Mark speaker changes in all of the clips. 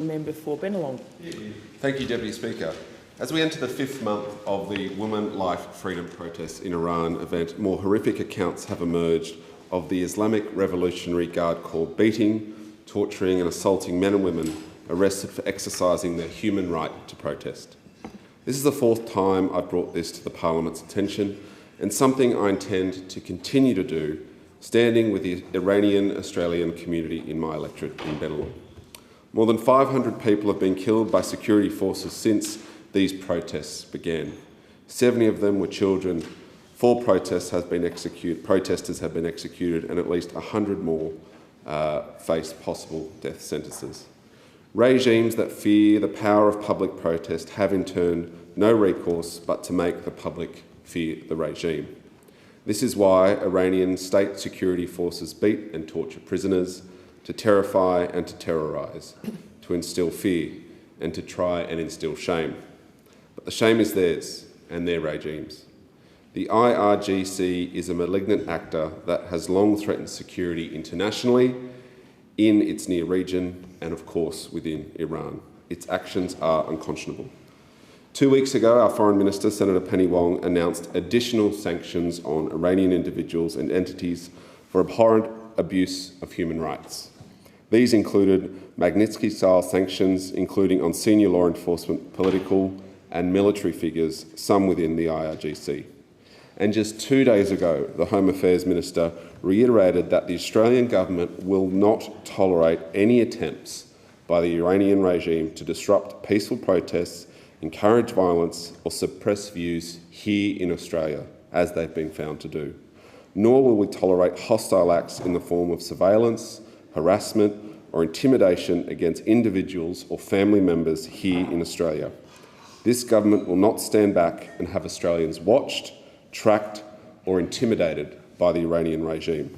Speaker 1: Member for Bennelong.
Speaker 2: Thank you, Deputy Speaker. As we enter the 5th month of the Women, Life, Freedom protests in Iran event, more horrific accounts have emerged of the Islamic Revolutionary Guard Corps beating, torturing and assaulting men and women arrested for exercising their human right to protest. This is the 4th time I've brought this to the Parliament's attention and something I intend to continue to do, standing with the Iranian-Australian community in my electorate in Bennelong. More than 500 people have been killed by security forces since these protests began. 70 of them were children. 4 protesters have been executed, and at least 100 more face possible death sentences. Regimes that fear the power of public protest have in turn no recourse but to make the public fear the regime. This is why Iranian state security forces beat and torture prisoners, to terrify and to terrorise, to instil fear and to try and instil shame. But the shame is theirs and their regimes. The IRGC is a malignant actor that has long threatened security internationally, in its near region and, of course, within Iran. Its actions are unconscionable. 2 weeks ago, our Foreign Minister, Senator Penny Wong, announced additional sanctions on Iranian individuals and entities for abhorrent abuse of human rights. These included Magnitsky-style sanctions, including on senior law enforcement, political and military figures, some within the IRGC. And just 2 days ago, the Home Affairs Minister reiterated that the Australian government will not tolerate any attempts by the Iranian regime to disrupt peaceful protests, encourage violence or suppress views here in Australia, as they've been found to do. Nor will we tolerate hostile acts in the form of surveillance, harassment or intimidation against individuals or family members here in Australia. This government will not stand back and have Australians watched, tracked or intimidated by the Iranian regime.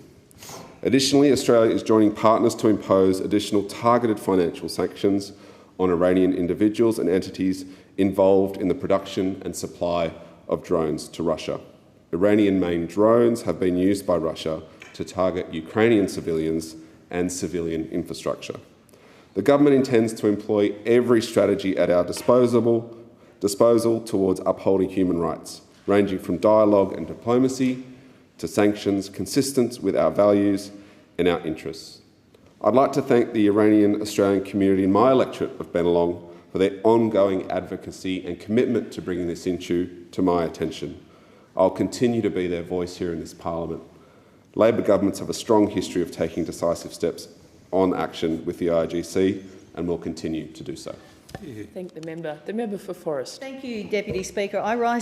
Speaker 2: Additionally, Australia is joining partners to impose additional targeted financial sanctions on Iranian individuals and entities involved in the production and supply of drones to Russia. Iranian-made drones have been used by Russia to target Ukrainian civilians and civilian infrastructure. The government intends to employ every strategy at our disposal towards upholding human rights, ranging from dialogue and diplomacy to sanctions consistent with our values and our interests. I'd like to thank the Iranian-Australian community in my electorate of Bennelong for their ongoing advocacy and commitment to bringing this issue to my attention. I'll continue to be their voice here in this Parliament. Labor governments have a strong history of taking decisive steps on action with the IRGC and will continue to do so.
Speaker 1: Thank the member. The member for Forrest.
Speaker 3: Thank you, Deputy Speaker. I rise